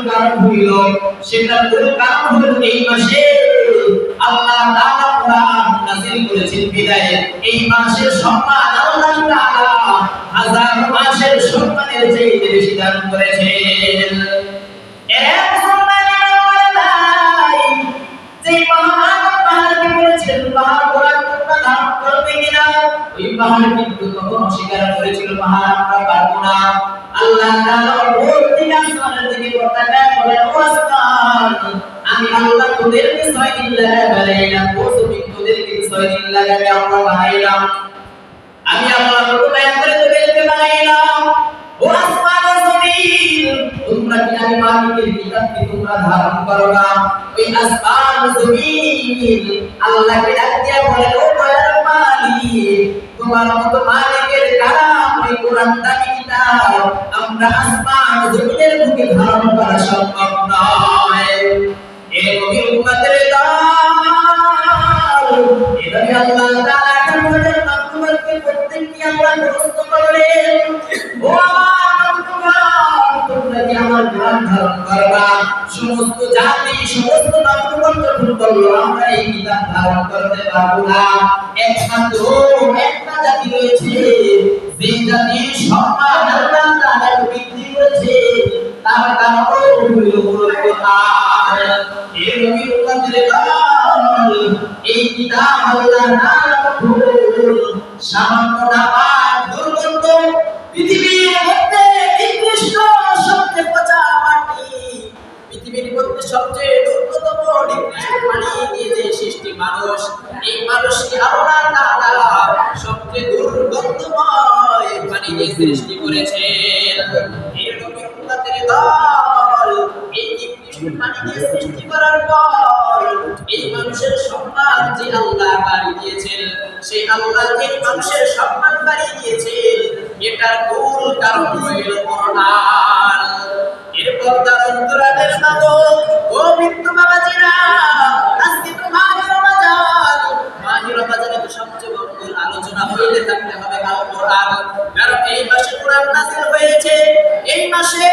কারণ হইল, সেটার মূল কারণ হলো এই মাসে আল্লাহ তাআলা কোরআন নাযিল করেছেন বিদায় এই মাসের সম্মান আল্লাহ তাআলা হাজার মাসের সম্মানের চেয়ে বেশি দান করেছেন। এক সম্মানের আল্লাহ যেই মহান পাহাড়কে বলেছেন পাহাড় কোরআন তোমরা ধারণ করবে কিনা, ওই পাহাড় কিন্তু তখন অস্বীকার করেছিল পাহাড় আমরা পারবো না। আল্লাহ তাআলা ওই দিকে আসমানের দিকে পতাকা বলেন ও আসমান, আমি আল্লাহ তোদেরকে 6 দিন লাগাই বানাইলাম, ও জমিন তোদেরকে 6 দিন লাগাই আমরা বানাইলাম। আমি আল্লাহ প্রথমে করে তোদেরকে বানাইলাম। ও আসমান ও জমিন তোমরা কি আমি মালিকের কিতাবকে তোমরা ধারণ করো না? ওই আসমান ও জমিন আল্লাহকে ডাক দিয়া বলেন ও দয়ার মালিক, তোমার মতো মালিকের কালাম ওই কোরআন দামি কিতাব আমরা আসমান ও জমিনের বুকে ধারণ করা সম্ভব নয়। এই নবীর উম্মতের দল এভাবে আল্লাহ তাআলা আমাদের মানবকে প্রত্যেককে আমরা প্রস্তুত করলেন। ও আমার মানবগণ, তোমরা কি আমার কোরআন ধারণ করবা? সমস্ত জাতি সমস্ত মানবগণ যখন বলল আমরা এই কিতাব ধারণ করতে পারবো না, একমাত্র একটা জাতি রয়েছে যে জাতির সম্মান আল্লাহ তাআলা বৃদ্ধি করেছে, তার নাম হলো কোরআন। এই নবীর উম্মতের দল এই কিতাব আল্লাহ তাআলা সামান্য নাপাক দুর্গন্ধ পৃথিবীর মধ্যে নিকৃষ্ট সবচেয়ে পচা মাটি, পৃথিবীর মধ্যে সবচেয়ে দুর্গন্ধ নিকৃষ্ট পানি দিয়ে যে সৃষ্টি মানুষ, এই মানুষকে আল্লাহ তাআলা সবচেয়ে দুর্গন্ধময় পানি দিয়ে সৃষ্টি করেছেন। এই নবীর উম্মতের দল এই নিকৃষ্ট পানি দিয়ে সৃষ্টি করার পর এই মানুষের সম্মান যে আল্লাহ বাড়িয়ে দিয়েছেন, সেই আল্লাহ যে মানুষের সম্মান বাড়িয়ে দিয়েছেন, এটার মূল কারণ হলো কোরআন। এরপর তার অন্তরালের মাগো ও বৃদ্ধ বাবাজিরা, আজকে তো মাহে রমজান তো সবচেয়ে বড় আলোচনা হইলে থাকতে হবে আল কোরআন। কারণ এই মাসে কোরআন নাযিল হয়েছে, এই মাসে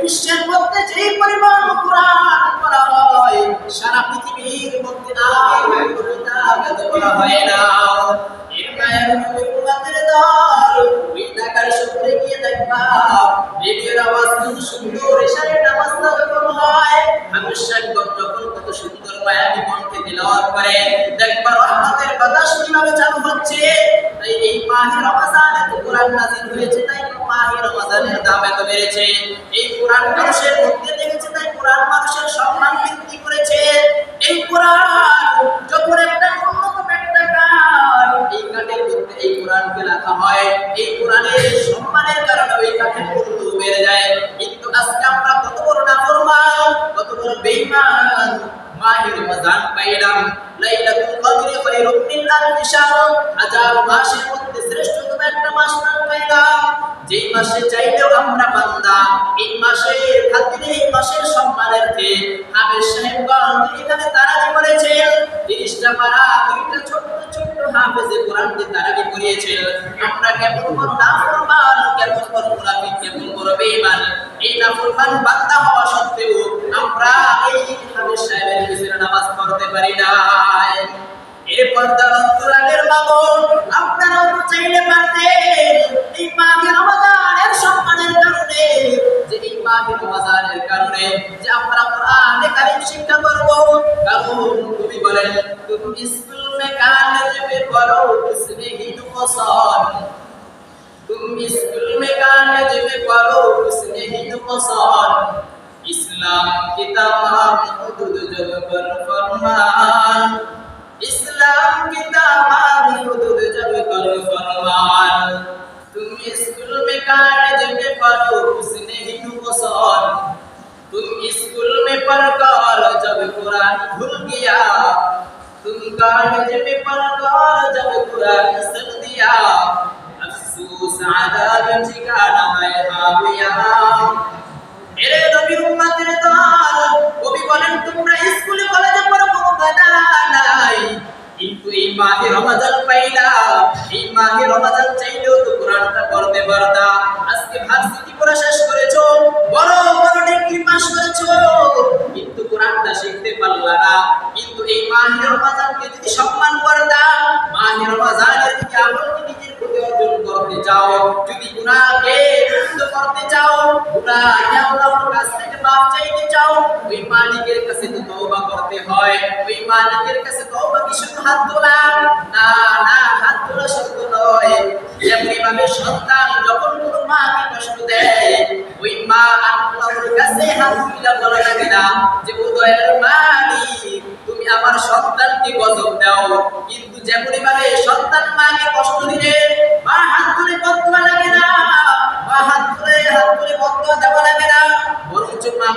বিশ্বের মধ্যে যে পরিমাণ কোরআন পড়া হয় সারা পৃথিবীর মধ্যে আর কোনো কিতাব এত পড়া হয় না। এর মায়ের নবীর উম্মতের দল ওই ঢাকার শহরে গিয়ে দেখবা রেডিওর আওয়াজ খুব সুন্দর, এশারের নামাজটা যখন হয় হামশানগণ যখন কত সুন্দর মায়াবী কণ্ঠে তিলাওয়াত করে, দেখবা রহমতের বাতাস কিভাবে চালু হচ্ছে। তাই এই মাহে রমজানে তো কোরআন নাযিল হয়েছে, তাই মাহে রমজানের দাম এত বেড়েছে। এই কোরআন মানুষের মধ্যে লেগেছে, তাই কোরআন মানুষের সম্মান বৃদ্ধি করেছে। এই কোরআন যখন একটা উন্নত একটা কাঠ, এই কাঠের মধ্যে এই কোরআনকে রাখা হয়, এই কোরআনের সম্মানের কারণে ওই কাঠের মূল্য বেড়ে যায়। কিন্তু আজকে আমরা কত বড় নাফরমান, কত বড় বেঈমান, মাহে রমজান পাইলাম, লাইলাতুল কদর খায়রুম মিন আলফি শাহর, হাজার মাসের মধ্যে শ্রেষ্ঠতম একটা মাস পাইলাম, যেই মাসে চাইলেও আমরা বান্দা। এই মাসের খাতিরে, এই মাসের সম্মানার্থে হাফেজ সাহেবগণ এখানে তারাবি করেছেন, 30টা পারা 2টা ছোট্ট ছোট্ট হাফেজে কোরআনকে তারাবি করিয়েছেন। আমরা কেমন বড় নাফরমান, কেমন বড় মুনাফিক, কেমন বড় বেঈমান, এই নাফরমান বান্দা হওয়া সত্ত্বেও আমরা এই হাফেজ সাহেবের পিছনে নামাজ পড়তে পারি না। এরপর তার অন্তরালের মাগো আপনারাও তো চাইলে পারতেন এই মাহে রমজানের সম্মানের কারণে, যে এই মাহে রমজানের কারণে যে আমরা কোরআনে কারীম শিক্ষা করব। কারণ তুমি বলেন তুমি স্কুল মে কালেজ মে পড়ো কিসনে হিন্দু পছন্দ, তুমি স্কুল মে কালেজ মে পড়ো কিসনে হিন্দু পছন্দ, ইসলাম কি तमाम हुदूद जब पर फरमान, इस्लाम की तमाम हुदूद जब कर फरमान, तुम स्कूल में कॉलेज में पढ़ो उसने हिंदू पसंद, तुम स्कूल में पढ़कर जब कुरान भूल गया, तुम कॉलेज में पढ़कर जब कुरान सुन दिया, अफसोस आदाब ठिकाना है हाविया। এরে নবীর উম্মতের দল, কবি বলেন তোমরা স্কুলে কলেজে পড়ো কোনো বাধা নাই, কিন্তু এই মাহে রমজান পাইলা, এই মাহে রমজান চাইলেও তো কোরআনটা পড়তে পারতা। আজকে ভার্সিটি পড়া শেষ করেছো, বড় বড় ডিগ্রি ডিগ্রি পাস করেছো কিন্তু কোরআনটা শিখতে পারলা না। কিন্তু এই মাহে রমজানকে যদি সম্মান করতা, মাহে রমজানের দিকে আমলকে নিজের প্রতি অর্জন করতে চাও, যদি গুনাহকে মুক্ত করতে চাও, গুনাহকে আল্লাহর কাছ থেকে মাফ চাইতে চাও, ওই মালিকের কাছে তো তওবা করতে হয়। ওই মালিকের কাছে তওবা কি শুধু হাত তোলা? না না, হাত তোলা শব্দ নয়। যেমনিভাবে সন্তান যখন কোনো মাকে কষ্ট দেয়, ওই মা আল্লাহর কাছে হাত তুলে বলা লাগে না যে ও দয়ার মালিক তুমি আমার সন্তানকে গজব দাও। কিন্তু যেমনিভাবে সন্তান মাকে কষ্ট দিলে মা হাত তুলে বদদোয়া লাগে না, মা হাত তুলে বদদোয়া দেওয়া লাগে না, বরঞ্চ মা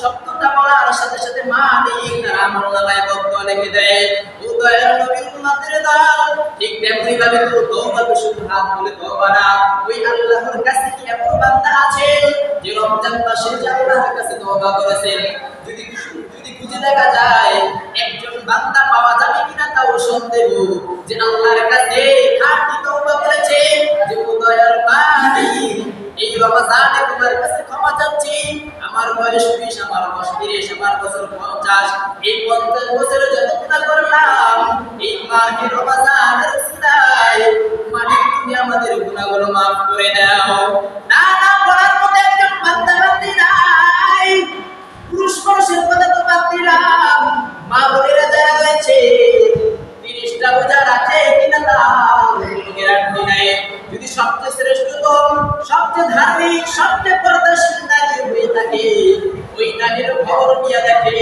শব্দটা বলার সাথে সাথে মালিক তার আমলনামায় বদদোয়া লিখে দেয়। ও দয়ার নবীর উম্মতের দল, ঠিক তেমনিভাবে তো তওবা শুধু হাত তুলে তওবা না, ওই আল্লাহর কাছে কি এমন বান্দা আছে যে রমজান মাসে আল্লাহর কাছে তওবা করেছেন? যদি খুঁজে দেখা যায় একজন বান্দা পাওয়া যাবে কিনা তাও সন্দেহ, যে আল্লাহর কাছে খাঁটি তওবা করেছে যে ও দয়ার মালিক এই রমজানে তোমার কাছে ক্ষমা চাচ্ছি, আমার বয়স 20, আমার বয়স 30, আমার বছর 50, এই 50 বছরে যত গুনাহ করলাম এই মাহে রমজানের উসিলায় মালিক তুমি আমাদের গুনাহগুলো মাফ করে দাও। না না, বলার মতো একজন বান্দা বান্দি নাই। পুরুষ মানুষের কথা তো বাদ দিলাম, মা বোনেরা যারা রয়েছে 30টা রোজা রাখে কিনা তার গ্যারান্টি নাই। যদি সবচেয়ে শ্রেষ্ঠতম, সবচেয়ে ধার্মিক, সবচেয়ে পর্দাশীল নারী হয়ে থাকে, ওই নারীর খবর নিয়ে দেখে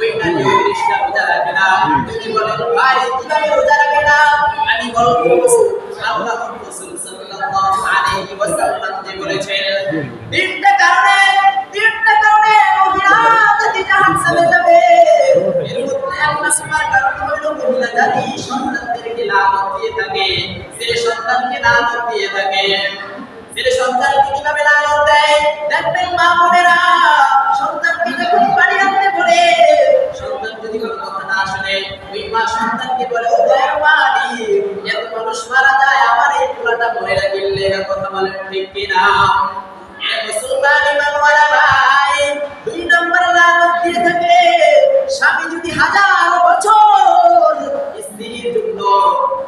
ওই নারী 30টা রোজা রাখে না। যদি বলেন ভাই কিভাবে রোজা রাখে না, আমি বলবো আল্লাহর রাসূল সাল্লাল্লাহু আলাইহি ওয়াসাল্লাম যে বলেছেন তিনটা কারণে মহিলা জাতি জাহান্নামে যাবে। এর মধ্যে এক নাম্বার কারণ হলো মহিলা জাতি সন্তানদেরকে লানত দিয়ে থাকে, ছেলে সন্তানকে লানত দিয়ে থাকে। ছেলে সন্তানকে কিভাবে লানত দেয় দেখবেন মা বোনেরা, সন্তানকে যখন বাড়ি আনতে বলে, সন্তান যদি কোনো কথা না শুনে ওই মা সন্তানকে বলে ও দয়ার মালিক এত মানুষ মারা যায়, আমার এই পোলাটা মরে না গেলে, কথা বলেন ঠিক কিনা? মুসলমান ইমানওয়ালা ভাই, 2 নম্বর লানত দিয়ে থাকে স্বামী যদি 1000 বছর স্ত্রীর জন্য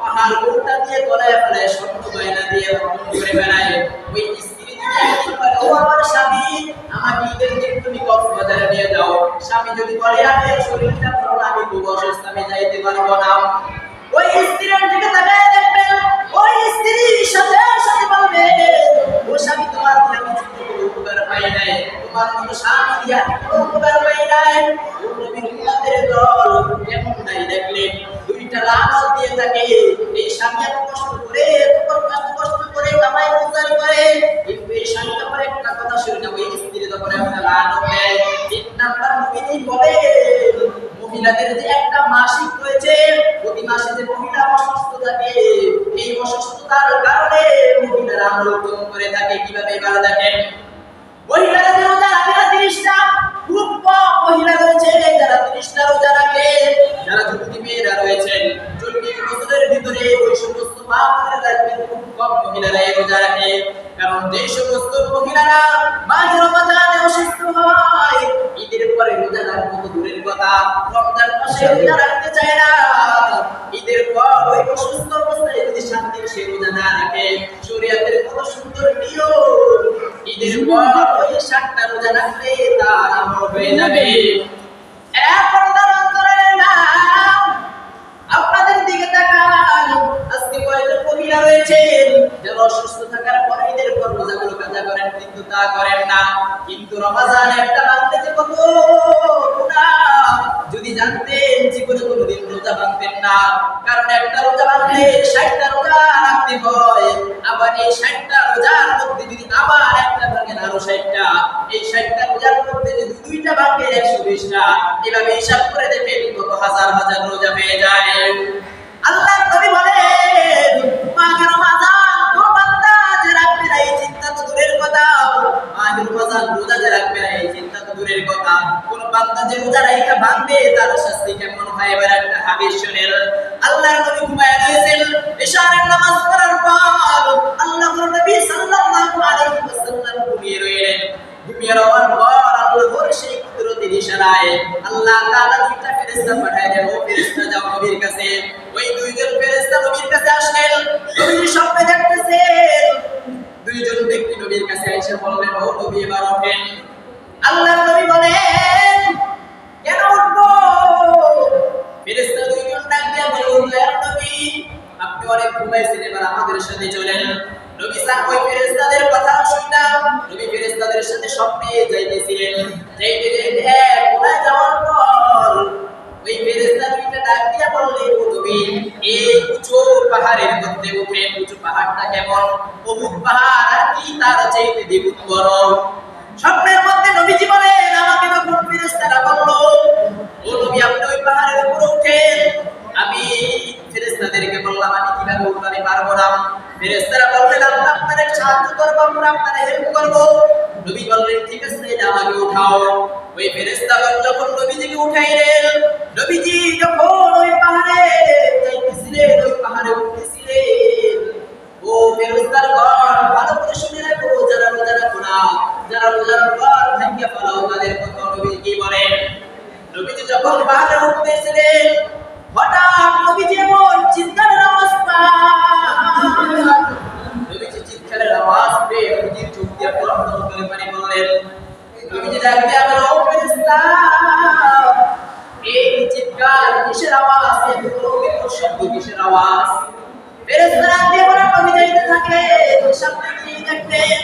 পাহাড় গোটা দিয়ে গলায় ফেলায়, স্বর্ণ গয়না দিয়ে করে বেড়ায়, ওই স্ত্রী যদি একদিন বলে ও আমার স্বামী আমাকে ঈদের দিন তুমি কক্সবাজারে নিয়ে যাও, স্বামী যদি বলে আমি শরীরটা ভালো না, আমি খুব অসুস্থ, আমি যাইতে পারবো না, ওই স্ত্রীর দিকে তাকায় দেখবেন ওই স্ত্রীর সাথে সাথে বলবে ও স্বামী তোমার দিয়ে আমি কোনো উপকার পাই নাই, তোমার মতো স্বামী দিয়ে কোনো উপকার পাই নাই। নবীর উম্মতের দল কেমন নাই দেখলেন, 2টা লানত দিয়ে থাকে। এই স্বামী এত কষ্ট করে কামাই রোজগার করে, কিন্তু এই স্বামী তো করে একটা কথা শুনে না, ওই স্ত্রী তো করে একটা লানত দেয়। 3 নাম্বার নবীজি বলে মহিলাদের যে একটা মাসিক রয়েছে, প্রতি মাসে যে মহিলা অসুস্থ থাকে, এই অসুস্থতার কারণে মহিলারা আমল করে থাকে। কিভাবে এবার দেখেন, মহিলারা যে রোজা রাখে না 30টা, খুব কম মহিলা রয়েছে যারা 30টা রোজা রাখে। যারা যুবতী মেয়েরা রয়েছেন 40 বছরের ভিতরে, ওই সমস্ত মা বোনেরা দেখবেন খুব কম মহিলারা এই রোজা রাখে। কারণ যে সমস্ত মহিলারা মাঝে রমজানে অসুস্থ হয়, ঈদের পরে রোজা রাখতে তো দূরের কথা, রমজান মাসে রোজা রাখতে চায় না, ঈদের পর ওই অসুস্থ অবস্থায় যদি শান্তির সে রোজা না রাখে, শরীয়তের কত সুন্দর নিয়ম, ঈদের পর ওই 7টা রোজা রাখলে তার আমল হয়ে যাবে। এরপর তার অন্তরের নাম আপনাদের দিকে তাকান, আজকে কয়েকজন মহিলা রয়েছে যারা অসুস্থ থাকার পরে ঈদের পর রোজাগুলো কাজা করেন, কিন্তু তা করেন না। কিন্তু রমজান একটা বাঁধতে যে কত গুনাহ, যদি জানতেন জীবনে কোনোদিন রোজা ভাঙতেন না। কারণ একটা রোজা ভাঙলে 60টা রোজা রাখতে হয়, আবার এই 60টা রোজার মধ্যে যদি আবার একটা ভাঙেন আরো 60টা, এই 60টা রোজার মধ্যে যদি 2টা ভাঙে 120টা, এভাবে হিসাব করে দেখেন কত হাজার হাজার রোজা হয়ে যায়। আল্লাহর নবী বলেন মাহে রমজান কোন বান্দা যে রাখবে না এই চিন্তা তো দূরের কথা, মাহে রমজান রোজা যে রাখবে না এই চিন্তা তো দূরের কথা, কোন বান্দা যে রোজা রাখা ভাঙবে তার শাস্তি কেমন হয় এবার একটা হাদিস শুনেন। আল্লাহর নবী ঘুমায় গিয়েছেন, ইশারের নামাজ পড়ার পর আল্লাহর নবী সাল্লাল্লাহু আলাইহি ওয়াসাল্লাম ঘুমিয়ে রইলেন। ঘুমিয়ে যাওয়ার পর আল্লাহর বেলায় আল্লাহ তাআলা দুইটা ফেরেশতা পাঠায় দেন, ও ফেরেশতা যাও নবীর কাছে। ওই দুইজন ফেরেশতা নবীর কাছে আসলেন, নবীর স্বপ্নে দেখতেছেন দুইজন ব্যক্তি নবীর কাছে এসে বললেন, ও নবী এবার ওঠেন। আল্লাহর নবী বলেন, কেন উঠবো? ফেরেশতা দুইজন ডাক দিয়ে বলে, ও দয়ার নবী, আপনি অনেক ঘুমাইছেন, এবার আমাদের সাথে চলেন। নবী সাহেব ওই ফেরেশতাদের কথা শুননা, নবী ফেরেশতাদের সাথে স্বপ্নে যাইতেছিলেন। যাইতে যাইতে এক কোণায় যাওয়ার পর ওই ফেরেশতা দুইটা ডাক দিয়া বললেন, ও নবী, এই উঁচু পাহাড়ের মধ্যে উঠেন। উঁচু পাহাড়টা কেমন? অমুক পাহাড়, আর কি তার চাইতে দ্বিগুণ বড়। স্বপ্নের মধ্যে নবীজি বলেন, আমাকে যখন ফেরেশতারা বলল, ও নবী আপনি ওই পাহাড়ের উপরে উঠেন, আমি ফেরেশতাদেরকে বললাম, আমি কিভাবে উঠবো? আমি পারবো না। ফেরেশতারা বললেন, আমরা আপনাদের সাহায্য করব, আমরা আপনাদের হেল্প করব। নবী বললেন, ঠিক আছে, আমাকে উঠাও। ওই ফেরেশতাগণ যখন নবীজিকে উঠাইলেন, নবীজি যখন ওই পাহাড়ে যাইতেছিলেন, ওই পাহাড়ে উঠতেছিলেন, ও ফেরেশতাগণ ভালো করে শুনে রাখো, যারা রোজা রাখো না, যারা রোজার পর ভাঙ্গা ফেলাও, তাদের কথা নবী কি বলেন? নবীজি যখন পাহাড়ে উঠতেছিলেন, হঠাৎ নবীজি এমন চিৎকারের অবস্থা, নবীজি চিৎকারের আওয়াজ পেয়ে নবীজির চোখ দিয়ে টলমল করে পানি পড়লেন। নবীজি ডাক দিয়ে বলল, ও ফেরেশতা, এই চিৎকার কিসের আওয়াজ? এই বিকট শব্দ কিসের আওয়াজ? ফেরেশতা ডাক দিয়ে বলল, নবী যাইতে থাকে, সামনে গিয়ে দেখতেন,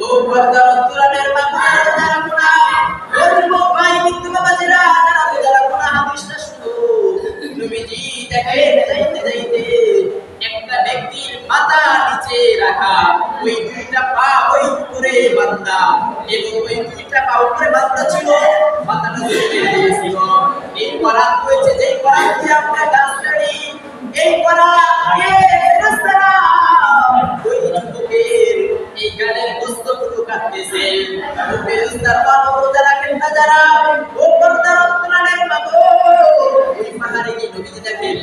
ও পর্দার অন্তরালের বাংলার যারা কোনা, ও যুবক ভাই কিন্তু বাবাজিরা, যারা কোনা হাদিসটা শুনো। নবীজি দেখেন যাইতে যাইতে একটা ব্যক্তির মাথা নিচে রাখা, ওই দুইটা পা ওই উপরে বাঁধা, এবং ওই দুইটা পা উপরে বাঁধা ছিল, মাথাটা ঝুলিয়ে দিয়েছিল। এই করাত হয়েছে, যেই করাত দিয়ে আমরা গাছ কাটি, এই করাত দিয়ে ফেরেশতারা ওই যুবকের এই গালের গোশতগুলো কাটতেছে। ও ফেরেশতার বাবা রোজা রাখেন না যারা, ও পর্দার অন্তরালের মাগো, ওই পাহাড়ে গিয়ে নবীজি দেখেন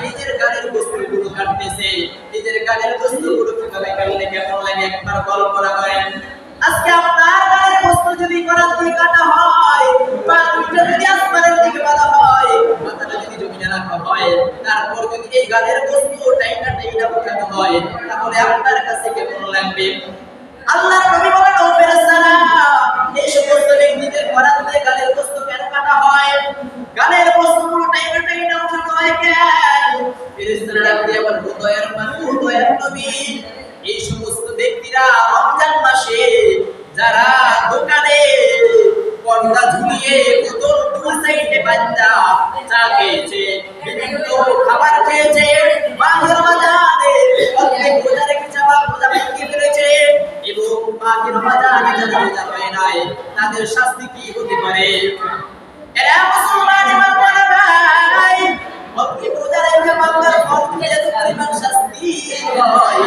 নিজের গালের গোশতগুলো কাটতেছে। নিজের গালের গোশতগুলো কিভাবে কাটলে কেমন লাগে একবার কল্পনা করেন। আজকে আপনার গালের গোশত যদি করাত দিয়ে কাটা হয়, পা দুইটা যদি আসমানের দিকে বাঁধা হয়, মাথাটা যদি জমিনে রাখা হয়, তারপর যদি এই গালের গোশত টাইনা উঠানো হয়, তাহলে আপনার কাছে কেমন লাগবে? আল্লাহর নবী বলেন, ও ফেরেশতারা, এই সমস্ত ব্যক্তিদের করাত দিয়ে গালের গোশত কেন কাটা হয়? গালের গোশতগুলো টাইনা উঠানো হয় কেন? ফেরেশতারা ডাক দিয়ে বলেন, ও দয়ার মানব, ও দয়ার নবী, এই সমস্ত ব্যক্তিরা রমজান মাসে যারা দোকানে পর্দা ঝুলিয়ে বোতল দুই সাইডে বাঁধা চা খেয়েছে, বিভিন্ন খাবার খেয়েছে, মাঘের বাজারে অনেক রোজা রেখেছে, আবার রোজা ভেঙে ফেলেছে, এবং মাঘের বাজারে যারা রোজা হয় নাই, তাদের শাস্তি কি হতে পারে? এরা মুসলমান এবং ভাই, অনেক রোজা রেখে বাংলার ফল খেয়ে তো পরিমাণ শাস্তি হয়।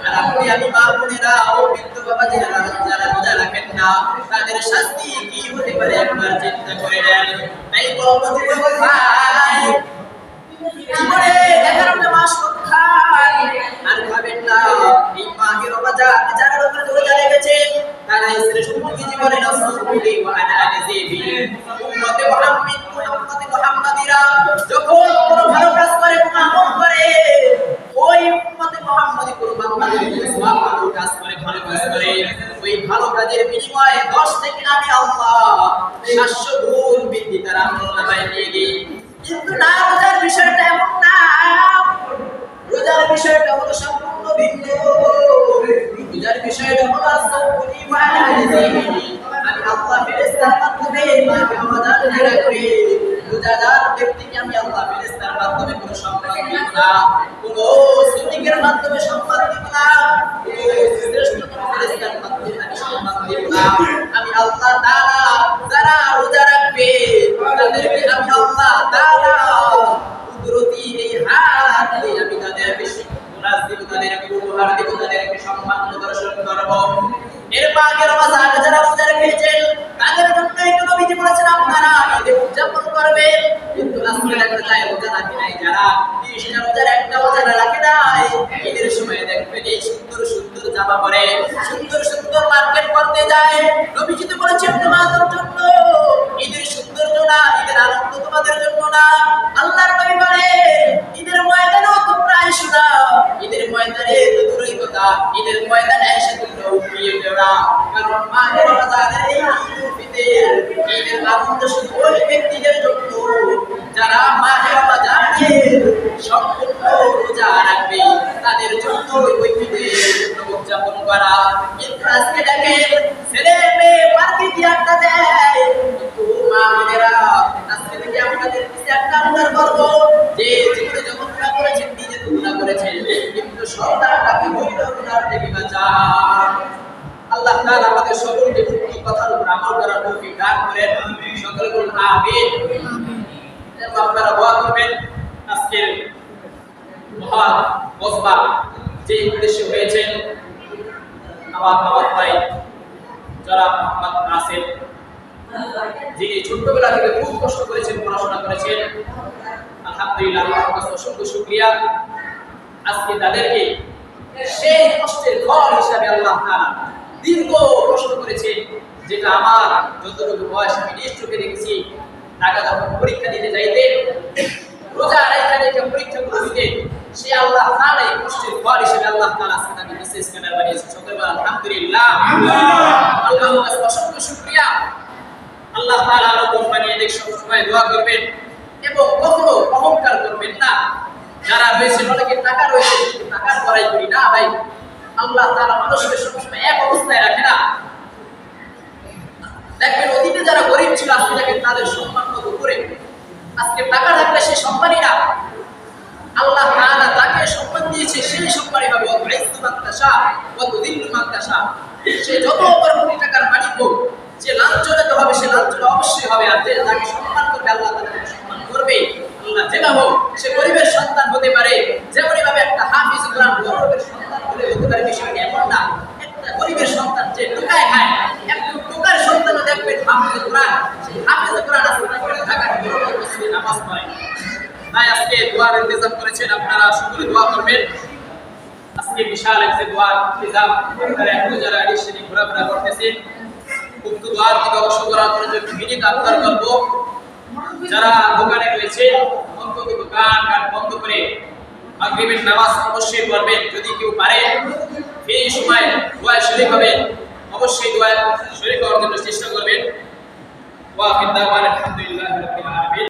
আর আপনি আমি মা বোনেরা, ও বিন্দু বাবা যারা রোজা রাখেন না, তাদের শাস্তি কি হতে পারে একবার চিন্তা করে নেন। তাই বলবো যুবক ভাই, জীবনে 11টা মাস খান আর খাবেন না। এই মাঘের রমজান যারা রোজা রেখেছেন, তারা শ্রেষ্ঠ জীবনে নসরুলি ওয়া আনা নাজিবি উম্মতে মুহাম্মাদিরা যখন কোনো ভালো কাজ করে, কোনো আমল করে, ওই উম্মতে মুহাম্মাদি কোনো ভালো কাজ করে, ভালো কাজ করে, ওই ভালো কাজের বিনিময়ে 10 থেকে আমি আল্লাহ 700 গুণ বৃদ্ধি তার আমলনামায় দিয়ে দিই। কিন্তু না, রোজার বিষয়টা এমন না। রোজার বিষয়টা হলো সম্পূর্ণ ভিন্ন। রোজার বিষয়টা হলো সাউকুনি ওয়া আলাইহি, আমি আল্লাহ ফেরেশতার মাধ্যমে মাকে রমাদান রাখবে। রোজাদার ব্যক্তিকে আমি আল্লাহ ফেরেশতার মাধ্যমে কোনো সম্মান দিব না, কোনো শ্রমিকের মাধ্যমে সম্মান দিব না, শ্রেষ্ঠতম ফেরেশতার মাধ্যমে আমি সম্মান দিব না। আমি আল্লাহ তাআলা যারা রোজা রাখবে, তাদেরকে আমি আল্লাহ তাআলা কুদরতি এই হাত দিয়ে আমি তাদের বেশি বোনাস দিব, তাদেরকে উপহার দিব, তাদেরকে সম্মান প্রদর্শন করব। এর আগে রমজান যারা রোজা রেখেছেন, তাদের জন্য একটু নবীজি বলেছেন আপনারা ঈদ উদযাপন করবেন। কিন্তু আজকে দেখা যায় রোজা রাখে নাই যারা, 30টা রোজার একটা রোজা রাখে নাই, ঈদের সময় দেখবেন এই সুন্দর সুন্দর জামা পরে সুন্দর সুন্দর মার্কেট করতে যায়। নবীজি তো বলেছেন তোমাদের জন্য ময়দানে তো দূরের কথা, ঈদের ময়দানে এসে তোমরা উঠিয়ে দেও না। কারণ মাহে রমজানের এই ঈদের আনন্দ শুধু ওই ব্যক্তিদের জন্য যারা মাহে রমজানের সম্পূর্ণ রোজা রাখবে, তাদের জন্য ওই ঈদের উদযাপন করা। কিন্তু আজকে দেখেন ছেলে মেয়ে পার্কে গিয়ে আড্ডা দেয়, কিন্তু মা বোনেরা আজকে থেকে আপনাদের কাছে একটা আবদার করবো যে জীবনে যখন গুনাহ করেছেন নিজে তো গুনাহ করেছেন, কিন্তু সন্তানটাকে হইল গুনাহ থেকে বাঁচান। আল্লাহ তাআলা আমাদের সকলকে উক্ত কথার উপর আমল করার তৌফিক দান করেন। সকলে বলুন আমিন। আপনারা দোয়া করবেন আজকের মহান ওয়াজবা যে উদ্দেশ্য হয়েছেন আমার ভাই জনাব মোহাম্মদ নাসির, যিনি ছোটবেলা থেকে খুব কষ্ট করেছেন, পড়াশোনা করেছেন। আলহামদুলিল্লাহ, আল্লাহর কাছে অসংখ্য শুকরিয়া। আজকে তাদেরকে সেই কষ্টের ফল হিসাবে আল্লাহ তাআলা দীর্ঘ কষ্ট করেছেন, যেটা আমার যতটুকু বয়স আমি নিজ চোখে দেখেছি। টাকা যখন পরীক্ষা দিতে যাইতেন, রোজা রেখে পরীক্ষাগুলো দিতেন, সে আল্লাহ তাআলা এই কষ্টের ফল হিসেবে আল্লাহ তাআলা আজকে তাকে বিশেষ স্ক্যানার বানিয়েছেন। সকলে আলহামদুলিল্লাহ, আল্লাহর কাছে অসংখ্য শুকরিয়া। আল্লাহ তাআলা আরো বানিয়ে দেখ। সবসময় দোয়া করবেন এবং কখনো অহংকার করবেন না। যারা রয়েছে অনেকে টাকা রয়েছে কিন্তু টাকার বড়াই করি না ভাই। আল্লাহ তাআলা মানুষকে সবসময় এক অবস্থায় রাখে না। দেখবেন অতীতে যারা গরিব ছিল আজকে দেখেন তাদের সম্মান কত করে। আজকে টাকা থাকলে সে সম্মানী না, আল্লাহ তাআলা তাকে সম্মান দিয়েছে সেই সম্মানী হবে। ওয়াইসু মান তাশা ওয়া তুযিল্লু মান তাশা। সে যত বড় কোটি টাকার মালিক হোক, যে লাঞ্ছনাতে হবে সে লাঞ্ছনা অবশ্যই হবে। আর যে তাকে সম্মান করবে আল্লাহ তাকে সম্মান করবে। আল্লাহ যেটা হোক, সে গরিবের সন্তান হতে পারে, যেমনই ভাবে একটা হাফিজ কোরআন গরিবের সন্তান হলে হতে পারে। বিষয়টা এমন না একটা গরিবের সন্তান যে টোকায় খায়, একটা টোকার সন্তানও দেখবেন হাফিজ কোরআন, হাফিজ কোরআন আসলে ঢাকা থেকে মসজিদে নামাজ পড়ে। তাই আজকে দোয়ার ইন্তজাম করেছেন, আপনারা সকলে দোয়া করবেন। আজকে বিশাল একটা দোয়ার ইন্তজাম, আপনারা একটু যারা এসে ঘোরাফেরা করতেছেন উক্ত দোয়ার থেকে অংশগ্রহণ করার জন্য বিনীত আবদার করব। যারা দোকানে রয়েছে অন্তত দোকান বন্ধ করে মাগরিবের নামাজ অবশ্যই পড়বেন। যদি কেউ পারে এই সময় দোয়ায় শরীক হবেন, অবশ্যই দোয়ায় শরীক হওয়ার জন্য চেষ্টা করবেন। ওয়া আলহামদুলিল্লাহ।